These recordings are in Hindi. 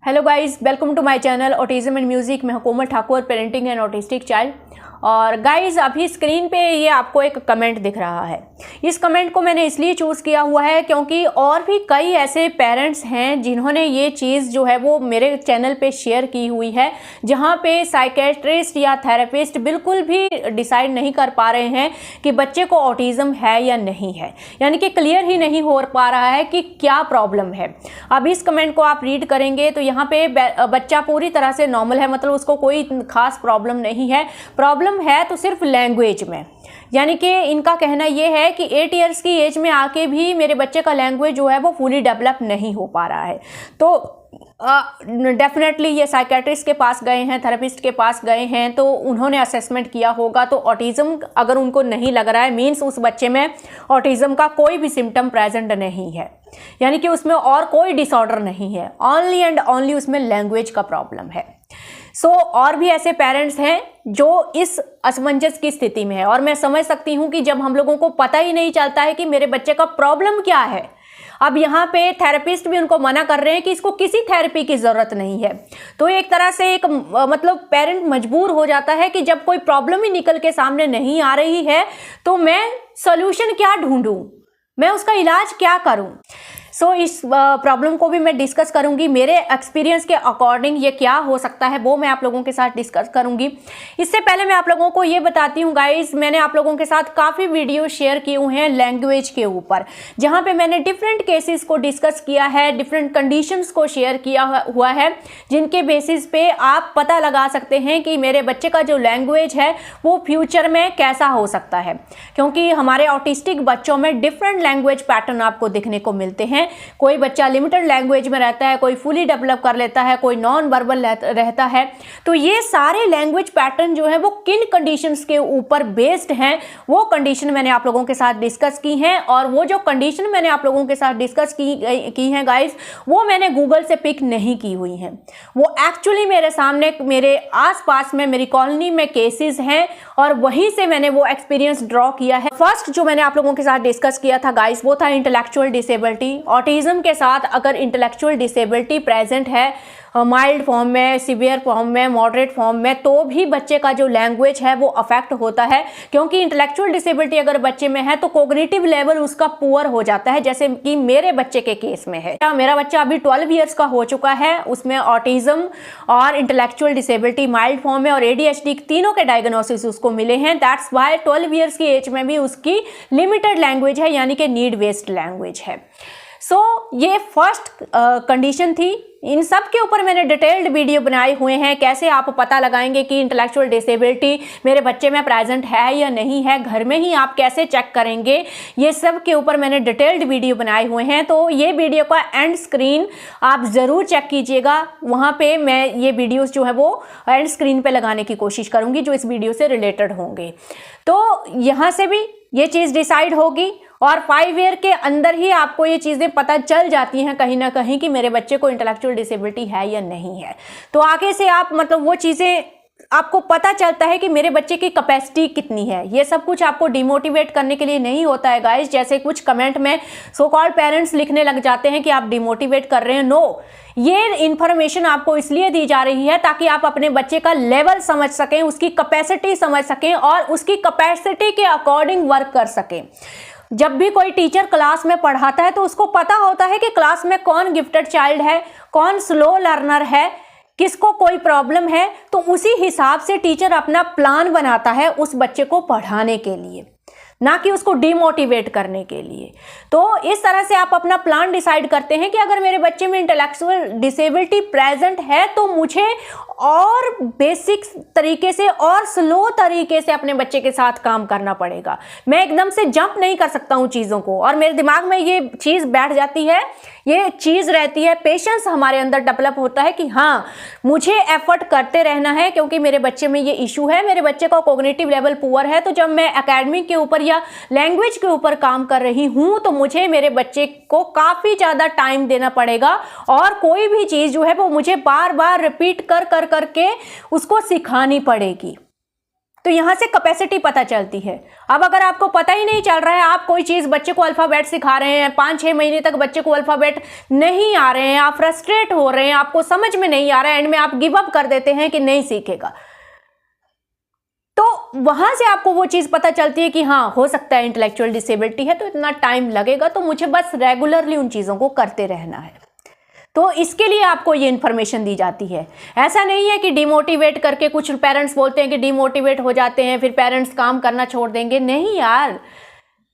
Hello guys, welcome to my channel autism and music. मैं Komal Thakur, parenting and autistic child. और गाइस, अभी स्क्रीन पे ये आपको एक कमेंट दिख रहा है। इस कमेंट को मैंने इसलिए चूज़ किया हुआ है क्योंकि और भी कई ऐसे पेरेंट्स हैं जिन्होंने ये चीज़ जो है वो मेरे चैनल पे शेयर की हुई है, जहाँ पे साइकेट्रिस्ट या थेरेपिस्ट बिल्कुल भी डिसाइड नहीं कर पा रहे हैं कि बच्चे को ऑटिज्म है या नहीं है, यानी कि क्लियर ही नहीं हो पा रहा है कि क्या प्रॉब्लम है। अब इस कमेंट को आप रीड करेंगे तो यहाँ पे बच्चा पूरी तरह से नॉर्मल है, मतलब उसको कोई खास प्रॉब्लम नहीं है। प्रॉब्लम है तो सिर्फ लैंग्वेज में, यानी कि इनका कहना यह है कि 8 इयर्स की एज में आके भी मेरे बच्चे का लैंग्वेज जो है वो फुली डेवलप नहीं हो पा रहा है। तो डेफिनेटली ये साइकेट्रिस्ट के पास गए हैं, थेरेपिस्ट के पास गए हैं, तो उन्होंने असेसमेंट किया होगा। तो ऑटिज्म अगर उनको नहीं लग रहा है, मीन्स उस बच्चे में ऑटिज्म का कोई भी सिम्टम प्रेजेंट नहीं है, यानी कि उसमें और कोई डिसऑर्डर नहीं है, ओनली एंड ओनली उसमें लैंग्वेज का प्रॉब्लम है। और भी ऐसे पेरेंट्स हैं जो इस असमंजस की स्थिति में है, और मैं समझ सकती हूँ कि जब हम लोगों को पता ही नहीं चलता है कि मेरे बच्चे का प्रॉब्लम क्या है। अब यहाँ पे थेरेपिस्ट भी उनको मना कर रहे हैं कि इसको किसी थेरेपी की ज़रूरत नहीं है। तो एक तरह से एक मतलब पेरेंट मजबूर हो जाता है कि जब कोई प्रॉब्लम ही निकल के सामने नहीं आ रही है तो मैं सॉल्यूशन क्या ढूंढूं, मैं उसका इलाज क्या करूं। इस प्रॉब्लम को भी मैं डिस्कस करूंगी, मेरे एक्सपीरियंस के अकॉर्डिंग ये क्या हो सकता है वो मैं आप लोगों के साथ डिस्कस करूंगी। इससे पहले मैं आप लोगों को ये बताती हूँ गाइस, मैंने आप लोगों के साथ काफ़ी वीडियो शेयर किए हुए हैं लैंग्वेज के ऊपर, जहाँ पे मैंने डिफरेंट केसेस को डिस्कस किया है, डिफरेंट कंडीशंस को शेयर किया हुआ है, जिनके बेसिस पे आप पता लगा सकते हैं कि मेरे बच्चे का जो लैंग्वेज है वो फ्यूचर में कैसा हो सकता है। क्योंकि हमारे ऑटिस्टिक बच्चों में डिफरेंट लैंग्वेज पैटर्न आपको दिखने को मिलते हैं। कोई बच्चा लिमिटेड लैंग्वेज में रहता है, कोई फुली डेवलप कर लेता है, कोई नॉन वर्बल रहता है। तो ये सारे लैंग्वेज पैटर्न जो है वो किन कंडीशंस के ऊपर बेस्ड हैं, वो कंडीशन मैंने आप लोगों के साथ डिस्कस की हैं। और वो जो कंडीशन मैंने आप लोगों के साथ डिस्कस की हैं गाइस, वो मैंने गूगल से पिक नहीं की हुई हैं, वो एक्चुअली मेरे सामने मेरे आसपास में मेरी कॉलोनी में केसेस हैं, और वहीं से मैंने वो एक्सपीरियंस ड्रॉ किया है। फर्स्ट जो मैंने आप लोगों के साथ डिस्कस किया था गाइस, वो था इंटेलेक्चुअल डिसेबिलिटी। ऑटिज्म के साथ अगर इंटेलेक्चुअल डिसेबिलिटी प्रेजेंट है, माइल्ड फॉर्म में, सीवियर फॉर्म में, मॉडरेट फॉर्म में, तो भी बच्चे का जो लैंग्वेज है वो अफेक्ट होता है। क्योंकि इंटेलेक्चुअल डिसेबिलिटी अगर बच्चे में है तो कोग्निटिव लेवल उसका पुअर हो जाता है, जैसे कि मेरे बच्चे के केस में है। मेरा बच्चा अभी 12 ईयर्स का हो चुका है, उसमें ऑटिज्म और इंटेलेक्चुअल डिसेबिलिटी माइल्ड फॉर्म में और ADHD तीनों के डायग्नोसिस उसको मिले हैं। दैट्स वाई 12 ईयर्स की एज में भी उसकी लिमिटेड लैंग्वेज है, यानी कि नीड बेस्ड लैंग्वेज है। ये फर्स्ट कंडीशन थी। इन सब के ऊपर मैंने डिटेल्ड वीडियो बनाए हुए हैं, कैसे आप पता लगाएंगे कि इंटेलेक्चुअल डिसेबिलिटी मेरे बच्चे में प्रेजेंट है या नहीं है, घर में ही आप कैसे चेक करेंगे, ये सब के ऊपर मैंने डिटेल्ड वीडियो बनाए हुए हैं। तो ये वीडियो का एंड स्क्रीन आप ज़रूर चेक कीजिएगा, वहाँ पे मैं ये वीडियोस जो है वो एंड स्क्रीन पे लगाने की कोशिश करूँगी जो इस वीडियो से रिलेटेड होंगे। तो यहाँ से भी ये चीज़ डिसाइड होगी, और 5 ईयर के अंदर ही आपको ये चीज़ें पता चल जाती हैं कहीं ना कहीं कि मेरे बच्चे को इंटेलेक्चुअल डिसेबिलिटी है या नहीं है। तो आगे से आप मतलब वो चीज़ें आपको पता चलता है कि मेरे बच्चे की कैपेसिटी कितनी है। ये सब कुछ आपको डिमोटिवेट करने के लिए नहीं होता है गाइस, जैसे कुछ कमेंट में सो कॉल्ड पेरेंट्स लिखने लग जाते हैं कि आप डिमोटिवेट कर रहे हैं। नो, ये इन्फॉर्मेशन आपको इसलिए दी जा रही है ताकि आप अपने बच्चे का लेवल समझ सकें, उसकी कैपेसिटी समझ सकें और उसकी कैपेसिटी के अकॉर्डिंग वर्क कर सकें। जब भी कोई टीचर क्लास में पढ़ाता है तो उसको पता होता है कि क्लास में कौन गिफ्टेड चाइल्ड है, कौन स्लो लर्नर है, किसको कोई प्रॉब्लम है, तो उसी हिसाब से टीचर अपना प्लान बनाता है उस बच्चे को पढ़ाने के लिए, ना कि उसको डिमोटिवेट करने के लिए। तो इस तरह से आप अपना प्लान डिसाइड करते हैं कि अगर मेरे बच्चे में इंटेलेक्चुअल डिसेबिलिटी प्रेजेंट है तो मुझे और बेसिक तरीके से और स्लो तरीके से अपने बच्चे के साथ काम करना पड़ेगा। मैं एकदम से जंप नहीं कर सकता हूँ चीज़ों को, और मेरे दिमाग में ये चीज़ बैठ जाती है, ये चीज़ रहती है, पेशेंस हमारे अंदर डेवलप होता है कि हाँ मुझे एफर्ट करते रहना है क्योंकि मेरे बच्चे में ये इशू है, मेरे बच्चे का कॉग्निटिव लेवल पुअर है। तो जब मैं एकेडमिक के ऊपर या लैंग्वेज के ऊपर काम कर रही हूँ तो मुझे मेरे बच्चे को काफ़ी ज़्यादा टाइम देना पड़ेगा, और कोई भी चीज़ जो है वो मुझे बार बार रिपीट कर करके उसको सिखानी पड़ेगी। तो यहाँ से कैपेसिटी पता चलती है। अब अगर आपको पता ही नहीं चल रहा है, आप कोई चीज़ बच्चे को अल्फ़ाबेट सिखा रहे हैं, 5-6 महीने तक बच्चे को अल्फ़ाबेट नहीं आ रहे हैं, आप फ्रस्ट्रेट हो रहे हैं, आपको समझ में नहीं आ रहा है, एंड में आप गिव अप कर देते हैं कि नहीं सीखेगा, तो वहां से आपको वो चीज़ पता चलती है कि हाँ, हो सकता है इंटेलेक्चुअल डिसेबिलिटी है, तो इतना टाइम लगेगा, तो मुझे बस रेगुलरली उन चीज़ों को करते रहना है। तो इसके लिए आपको ये इन्फॉर्मेशन दी जाती है। ऐसा नहीं है कि डिमोटिवेट करके, कुछ पेरेंट्स बोलते हैं कि डिमोटिवेट हो जाते हैं, फिर पेरेंट्स काम करना छोड़ देंगे। नहीं यार,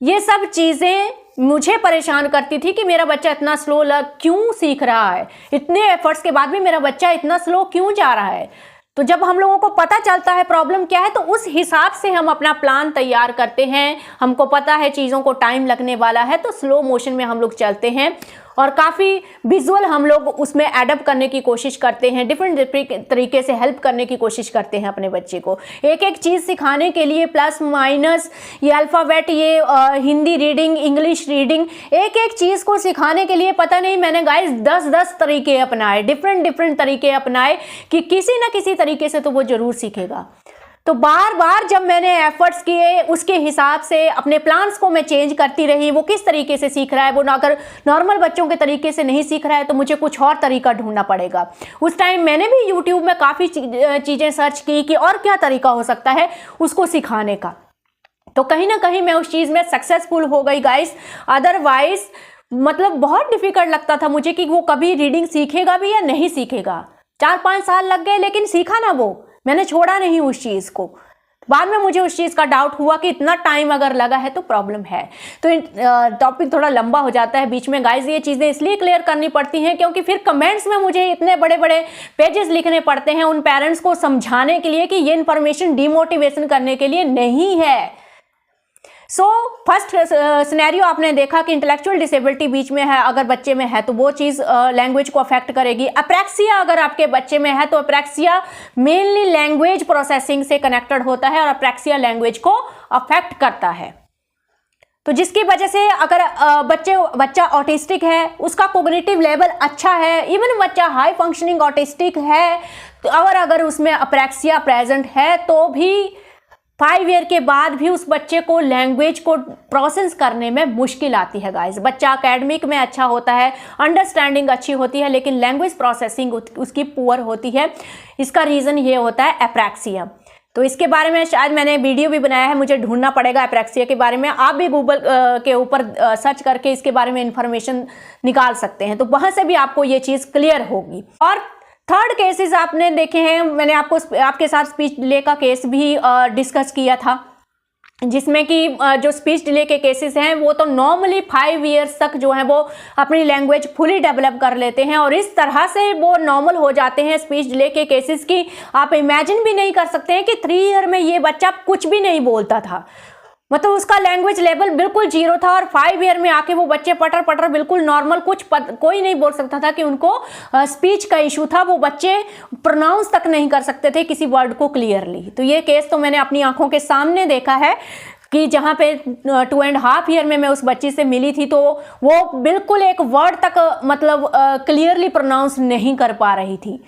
ये सब चीज़ें मुझे परेशान करती थी कि मेरा बच्चा इतना स्लो क्यों सीख रहा है, इतने एफर्ट्स के बाद भी मेरा बच्चा इतना स्लो क्यों जा रहा है। तो जब हम लोगों को पता चलता है प्रॉब्लम क्या है, तो उस हिसाब से हम अपना प्लान तैयार करते हैं। हमको पता है चीज़ों को टाइम लगने वाला है, तो स्लो मोशन में हम लोग चलते हैं और काफ़ी विजुअल हम लोग उसमें एडप्ट करने की कोशिश करते हैं, डिफरेंट तरीके से हेल्प करने की कोशिश करते हैं अपने बच्चे को। एक एक चीज़ सिखाने के लिए प्लस माइनस, ये अल्फ़ाबेट, ये हिंदी रीडिंग, इंग्लिश रीडिंग, एक एक चीज़ को सिखाने के लिए पता नहीं मैंने गाइस 10-10 तरीके अपनाए, डिफरेंट तरीके अपनाए कि किसी ना किसी तरीके से तो वो ज़रूर सीखेगा। तो बार बार जब मैंने एफर्ट्स किए, उसके हिसाब से अपने प्लान्स को मैं चेंज करती रही। वो किस तरीके से सीख रहा है, वो अगर नॉर्मल बच्चों के तरीके से नहीं सीख रहा है तो मुझे कुछ और तरीका ढूंढना पड़ेगा। उस टाइम मैंने भी यूट्यूब में काफ़ी चीज़ें सर्च की कि और क्या तरीका हो सकता है उसको सिखाने का। तो कहीं ना कहीं मैं उस चीज़ में सक्सेसफुल हो गई गाइस। अदरवाइज मतलब बहुत डिफिकल्ट लगता था मुझे कि वो कभी रीडिंग सीखेगा भी या नहीं सीखेगा। 4-5 साल लग गए लेकिन सीखा ना वो, मैंने छोड़ा नहीं उस चीज़ को। बाद में मुझे उस चीज़ का डाउट हुआ कि इतना टाइम अगर लगा है तो प्रॉब्लम है। तो टॉपिक थोड़ा लंबा हो जाता है बीच में गाइस। ये चीज़ें इसलिए क्लियर करनी पड़ती हैं क्योंकि फिर कमेंट्स में मुझे इतने बड़े बड़े पेजेस लिखने पड़ते हैं उन पेरेंट्स को समझाने के लिए कि ये इन्फॉर्मेशन डिमोटिवेशन करने के लिए नहीं है। सो फर्स्ट सिनेरियो आपने देखा कि इंटेलेक्चुअल डिसेबिलिटी बीच में है, अगर बच्चे में है तो वो चीज़ लैंग्वेज को अफेक्ट करेगी। अप्रैक्सिया अगर आपके बच्चे में है तो अप्रैक्सिया मेनली लैंग्वेज प्रोसेसिंग से कनेक्टेड होता है और अप्रैक्सिया लैंग्वेज को अफेक्ट करता है। तो जिसकी वजह से अगर बच्चा ऑटिस्टिक है, उसका कोग्निटिव लेवल अच्छा है, इवन बच्चा हाई फंक्शनिंग ऑटिस्टिक है, तो अगर उसमें अप्रैक्सिया प्रेजेंट है तो भी 5 ईयर के बाद भी उस बच्चे को लैंग्वेज को प्रोसेस करने में मुश्किल आती है गाइस। बच्चा एकेडमिक में अच्छा होता है, अंडरस्टैंडिंग अच्छी होती है, लेकिन लैंग्वेज प्रोसेसिंग उसकी पुअर होती है। इसका रीज़न ये होता है अप्रैक्सिया। तो इसके बारे में शायद मैंने वीडियो भी बनाया है, मुझे ढूंढना पड़ेगा अप्रैक्सिया के बारे में। आप भी गूगल के ऊपर सर्च करके इसके बारे में इंफॉर्मेशन निकाल सकते हैं, तो वहाँ से भी आपको ये चीज़ क्लियर होगी। और थर्ड केसेस आपने देखे हैं, मैंने आपके साथ स्पीच डिले का केस भी डिस्कस किया था, जिसमें कि जो स्पीच डिले के केसेस हैं वो तो नॉर्मली 5 ईयर्स तक जो है वो अपनी लैंग्वेज फुली डेवलप कर लेते हैं और इस तरह से वो नॉर्मल हो जाते हैं स्पीच डिले के केसेस की आप इमेजिन भी नहीं कर सकते हैं कि 3 ईयर में ये बच्चा कुछ भी नहीं बोलता था, मतलब उसका लैंग्वेज लेवल बिल्कुल जीरो था और 5 ईयर में आके वो बच्चे पटर पटर बिल्कुल नॉर्मल, कोई नहीं बोल सकता था कि उनको स्पीच का इशू था, वो बच्चे प्रोनाउंस तक नहीं कर सकते थे किसी वर्ड को क्लियरली। तो ये केस तो मैंने अपनी आंखों के सामने देखा है कि जहाँ पे 2.5 ईयर में मैं उस बच्ची से मिली थी तो वो बिल्कुल एक वर्ड तक मतलब क्लियरली प्रोनाउंस नहीं कर पा रही थी।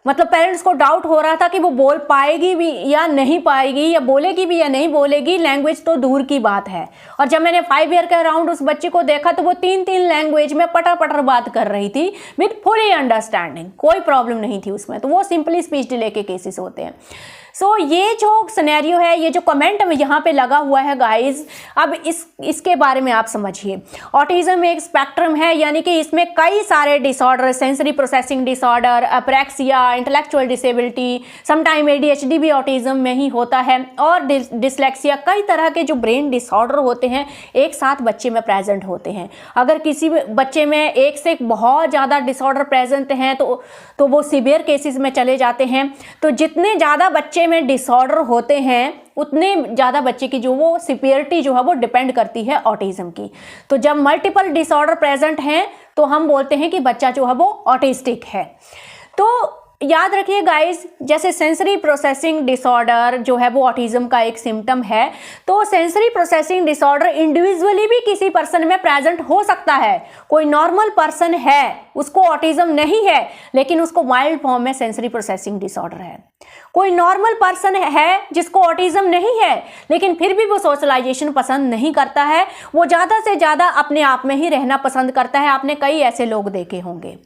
मतलब पेरेंट्स को डाउट हो रहा था कि वो बोल पाएगी भी या नहीं पाएगी, या बोलेगी भी या नहीं बोलेगी, लैंग्वेज तो दूर की बात है। और जब मैंने 5 ईयर के अराउंड उस बच्चे को देखा तो वो 3 लैंग्वेज में पटर पटर बात कर रही थी विथ फुली अंडरस्टैंडिंग, कोई प्रॉब्लम नहीं थी उसमें। तो वो सिंपली स्पीच डिले के केसेस होते हैं। सो ये जो सिनेरियो है, ये जो कमेंट यहाँ पे लगा हुआ है गाइज, अब इसके बारे में आप समझिए। ऑटिज्म एक स्पेक्ट्रम है, यानी कि इसमें कई सारे disorder, sensory processing disorder, अप्रैक्सिया, intellectual disability, sometime ADHD भी ऑटिज्म में ही होता है, और डिसलेक्सिया, कई तरह के जो ब्रेन डिसऑर्डर होते हैं एक साथ बच्चे में प्रेजेंट होते हैं। अगर किसी बच्चे में एक से बहुत ज़्यादा डिसऑर्डर प्रेजेंट हैं तो वो सीवियर केसेस में चले जाते हैं। तो जितने ज़्यादा बच्चे में डिसऑर्डर होते हैं उतने ज़्यादा बच्चे की जो वो सिवियरिटी जो है वो डिपेंड करती है ऑटिज्म की। तो जब मल्टीपल डिसऑर्डर प्रेजेंट हैं तो हम बोलते हैं कि बच्चा जो है वो ऑटिस्टिक है। तो याद रखिए गाइस, जैसे सेंसरी प्रोसेसिंग डिसऑर्डर जो है वो ऑटिज्म का एक सिम्टम है। तो सेंसरी प्रोसेसिंग डिसऑर्डर इंडिविजुअली भी किसी पर्सन में प्रेजेंट हो सकता है। कोई नॉर्मल पर्सन है, उसको ऑटिज्म नहीं है, लेकिन उसको माइल्ड फॉर्म में सेंसरी प्रोसेसिंग डिसऑर्डर है। कोई नॉर्मल पर्सन है जिसको ऑटिज्म नहीं है, लेकिन फिर भी वो सोशलाइजेशन पसंद नहीं करता है, वो ज़्यादा से ज़्यादा अपने आप में ही रहना पसंद करता है। आपने कई ऐसे लोग देखे होंगे।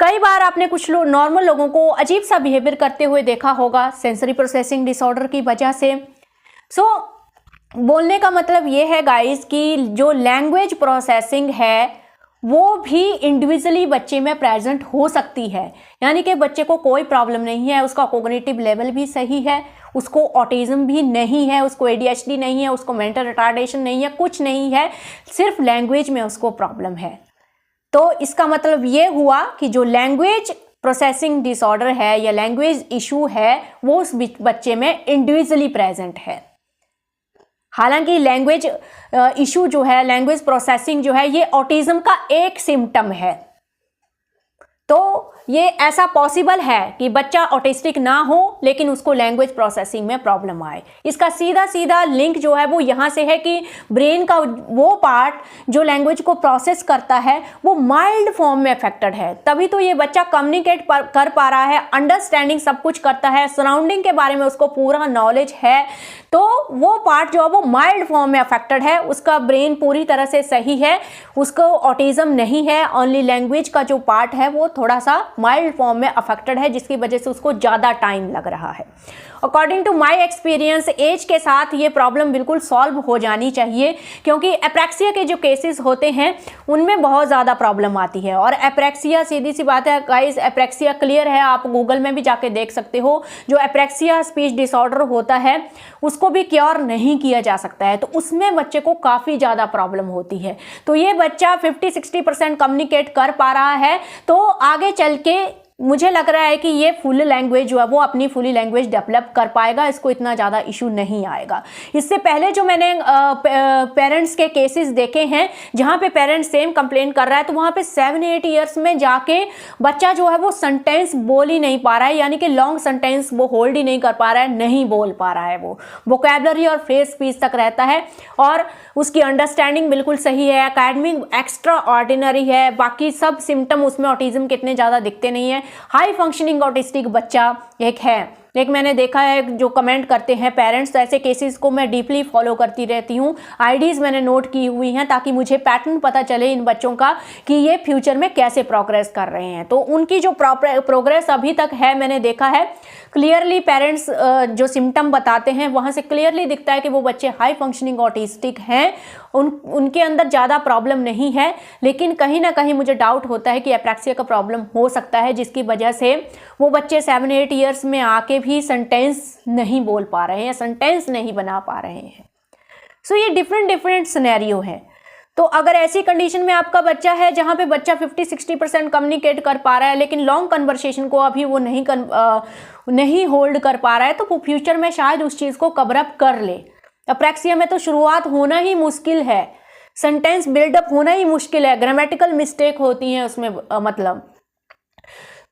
कई बार आपने कुछ नॉर्मल लोगों को अजीब सा बिहेवियर करते हुए देखा होगा सेंसरी प्रोसेसिंग डिसऑर्डर की वजह से। बोलने का मतलब ये है गाइस कि जो लैंग्वेज प्रोसेसिंग है वो भी इंडिविजुअली बच्चे में प्रेजेंट हो सकती है। यानी कि बच्चे को कोई प्रॉब्लम नहीं है, उसका कॉग्निटिव लेवल भी सही है, उसको ऑटिज्म भी नहीं है, उसको एडीएचडी नहीं है, उसको मेंटल रिटार्डेशन नहीं है, कुछ नहीं है, सिर्फ लैंग्वेज में उसको प्रॉब्लम है। तो इसका मतलब ये हुआ कि जो लैंग्वेज प्रोसेसिंग डिसऑर्डर है या लैंग्वेज इशू है वो उस बच्चे में इंडिविजुअली प्रेजेंट है। हालांकि लैंग्वेज इशू जो है, लैंग्वेज प्रोसेसिंग जो है, ये ऑटिज्म का एक सिम्टम है। तो ये ऐसा पॉसिबल है कि बच्चा ऑटिस्टिक ना हो लेकिन उसको लैंग्वेज प्रोसेसिंग में प्रॉब्लम आए। इसका सीधा सीधा लिंक जो है वो यहाँ से है कि ब्रेन का वो पार्ट जो लैंग्वेज को प्रोसेस करता है वो माइल्ड फॉर्म में अफेक्टेड है। तभी तो ये बच्चा कम्युनिकेट कर पा रहा है, अंडरस्टैंडिंग सब कुछ करता है, सराउंडिंग के बारे में उसको पूरा नॉलेज है। तो वो पार्ट जो है वो माइल्ड फॉर्म में अफेक्टेड है, उसका ब्रेन पूरी तरह से सही है, उसको ऑटिज्म नहीं है। ओनली लैंग्वेज का जो पार्ट है वो थोड़ा सा माइल्ड फॉर्म में अफेक्टेड है, जिसकी वजह से उसको ज़्यादा टाइम लग रहा है। According to my experience age के साथ ये प्रॉब्लम बिल्कुल सॉल्व हो जानी चाहिए, क्योंकि एप्रेक्सिया के जो केसेस होते हैं उनमें बहुत ज़्यादा प्रॉब्लम आती है। और एप्रेक्सिया, सीधी सी बात है गाइस, एप्रेक्सिया क्लियर है, आप गूगल में भी जाके देख सकते हो। जो एप्रेक्सिया स्पीच डिसऑर्डर होता है उसको भी क्योर नहीं किया जा सकता है, तो उसमें बच्चे को काफ़ी ज़्यादा प्रॉब्लम होती है। तो ये बच्चा 50-60% कम्युनिकेट कर पा रहा है, तो आगे चल के मुझे लग रहा है कि ये फुल लैंग्वेज जो है वो अपनी फुली लैंग्वेज डेवलप कर पाएगा, इसको इतना ज़्यादा इशू नहीं आएगा। इससे पहले जो मैंने पेरेंट्स के केसेस देखे हैं जहाँ पे पेरेंट्स सेम कंप्लेन कर रहा है, तो वहाँ पे 7-8 ईयर्स में जाके बच्चा जो है वो सेंटेंस बोल ही नहीं पा रहा है, यानी कि लॉन्ग सेंटेंस वो होल्ड ही नहीं कर पा रहा है, नहीं बोल पा रहा है, वो वोकैबुलरी और फ्रेज स्पीच तक रहता है और उसकी अंडरस्टैंडिंग बिल्कुल सही है, एकेडमिक एक्स्ट्रा ऑर्डिनरी है, बाकी सब सिम्टम उसमें ऑटिज्म के इतने ज़्यादा दिखते नहीं है। हाई फंक्शनिंग ऑटिस्टिक बच्चा एक है। एक मैंने देखा है जो कमेंट करते हैं पेरेंट्स, तो ऐसे केसेस को मैं डीपली फॉलो करती रहती हूँ, आईडीज़ मैंने नोट की हुई हैं ताकि मुझे पैटर्न पता चले इन बच्चों का कि ये फ्यूचर में कैसे प्रोग्रेस कर रहे हैं। तो उनकी जो प्रोग्रेस अभी तक है मैंने देखा है क्लियरली, पेरेंट्स जो सिम्टम बताते हैं वहाँ से क्लियरली दिखता है कि वो बच्चे हाई फंक्शनिंग ऑटिस्टिक हैं, उनके अंदर ज़्यादा प्रॉब्लम नहीं है, लेकिन कहीं ना कहीं मुझे डाउट होता है कि एप्रेक्सिया का प्रॉब्लम हो सकता है, जिसकी वजह से वो बच्चे 7-8 ईयर्स में आके भी सेंटेंस नहीं बोल पा रहे हैं, सेंटेंस नहीं बना पा रहे हैं। सो ये डिफरेंट सिनेरियो है। तो अगर ऐसी कंडीशन में आपका बच्चा है जहाँ पे बच्चा 50-60% कम्युनिकेट कर पा रहा है लेकिन लॉन्ग कन्वर्सेशन को अभी वो नहीं होल्ड कर पा रहा है, तो वो फ्यूचर में शायद उस चीज़ को कवर अप कर ले। एप्रेक्सिया में तो शुरुआत होना ही मुश्किल है, सेंटेंस बिल्डअप होना ही मुश्किल है, ग्रामेटिकल मिस्टेक होती हैं उसमें मतलब।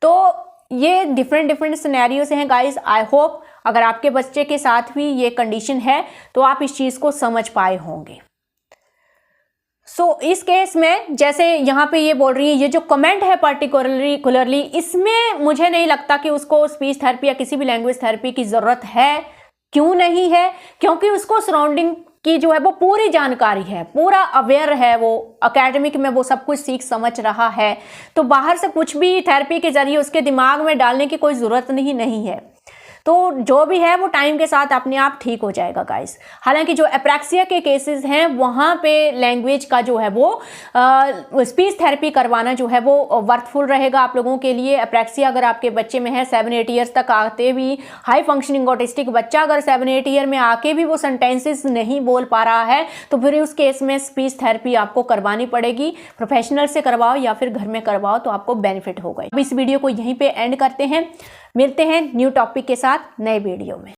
तो ये डिफरेंट सिनेरियोस हैं गाइस। आई होप अगर आपके बच्चे के साथ भी ये कंडीशन है तो आप इस चीज़ को समझ पाए होंगे। इस केस में जैसे यहाँ पे ये बोल रही है, ये जो कमेंट है पर्टिकुलरली इसमें मुझे नहीं लगता कि उसको स्पीच थेरेपी या किसी भी लैंग्वेज थेरेपी की ज़रूरत है। क्यों नहीं है? क्योंकि उसको सराउंडिंग की जो है वो पूरी जानकारी है, पूरा अवेयर है, वो एकेडमिक में वो सब कुछ सीख समझ रहा है, तो बाहर से कुछ भी थेरेपी के जरिए उसके दिमाग में डालने की कोई ज़रूरत नहीं है। तो जो भी है वो टाइम के साथ अपने आप ठीक हो जाएगा गाइस। हालांकि जो एप्रेक्सिया के केसेस हैं वहाँ पे लैंग्वेज का जो है वो स्पीच थेरेपी करवाना जो है वो वर्थफुल रहेगा आप लोगों के लिए। एप्रेक्सिया अगर आपके बच्चे में है 7-8 ईयर्स तक आते भी, हाई फंक्शनिंग ऑटिस्टिक बच्चा अगर 7-8 ईयर में आके भी वो सेंटेंसेस नहीं बोल पा रहा है, तो फिर उस केस में स्पीच थेरेपी आपको करवानी पड़ेगी। प्रोफेशनल से करवाओ या फिर घर में करवाओ तो आपको बेनिफिट होगा। अब इस वीडियो को यहीं पे एंड करते हैं, मिलते हैं न्यू टॉपिक के साथ नए वीडियो में।